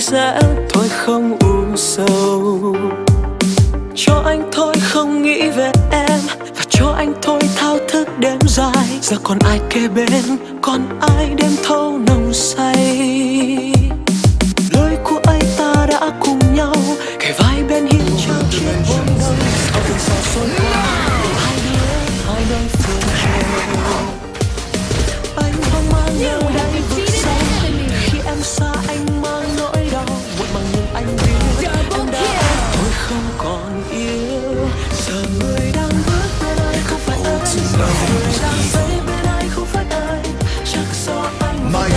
anh sẽ thôi không u sầu. Cho anh thôi không nghĩ về em, và cho anh thôi thao thức đêm dài. Giờ còn ai kề bên, còn ai đêm thâu nồng say. Lối của anh ta đã cùng nhau kề vai bên hiên trao chiếc hôn đầu. Sau từng xa xôi qua hai đứa hai nơi phương trời. Anh hoang mang nơi đây vực sâu, khi em xa anh mang nỗi đau. Một bằng nhưng anh biết em đã thôi không còn yêu. Giờ người đang bước bên anh không phải anh, giờ người đang say bên anh không phải anh. Chắc do anh hay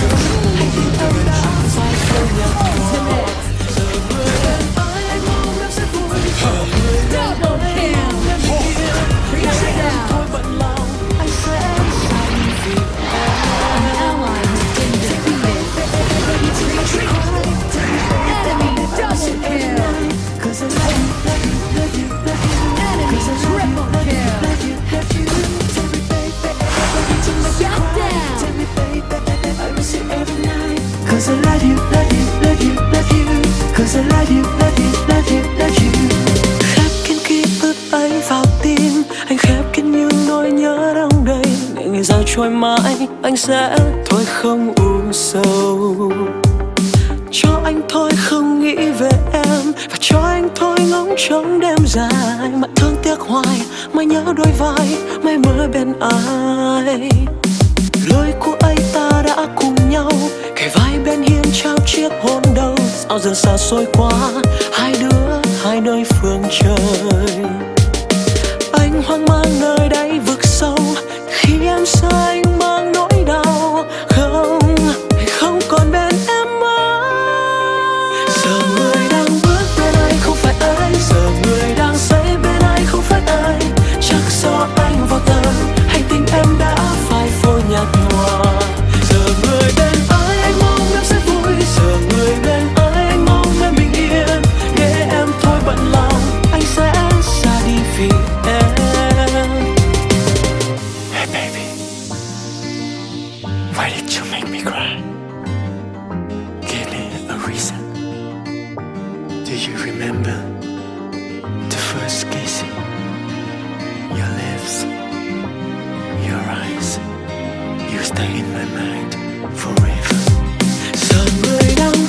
vì em đã phải phơi nhạt nhòa. Giờ người bên anh mong em sẽ vui. Người bên anh mong em yên. Ngày em thôi bận lòng, anh sẽ xa đi vì Cause I love you, love you, love you, love you. Cause I love you, love you, love you, love you. Khép kín ký ức ấy vào tim, anh khép kín những nỗi nhớ đong đầy. Để ngày dài trôi mãi, anh sẽ thôi không u sầu. Cho anh thôi không nghĩ về em, và cho anh thôi ngóng trông đêm dài. Mà thương tiếc hoài, mà nhớ đôi vai, mây mưa bên ai. Lối của anh ta đã cùng nhau kề vai bên hiên trao chiếc hôn đầu. Sao dần xa xôi qua hai đứa hai nơi phương trời. Anh hoang mang nơi đáy vực sâu, khi em xa anh mang nỗi đau. Không còn bên em mãi. Giờ người đang bước bên anh không phải anh, giờ người đang say bên anh không phải anh. Chắc do anh vào tờ hành tinh em đã phải phôi nhạt nhòa. Giờ người bên anh mong em sẽ vui, giờ người bên anh mong em bình yên. Để em thôi bận lòng, anh sẽ xa đi vì em. Hey baby, why did you make me cry? Give me a reason. Do you remember the first kissing? Your lips, your eyes, you stay in my mind forever. Giờ người đang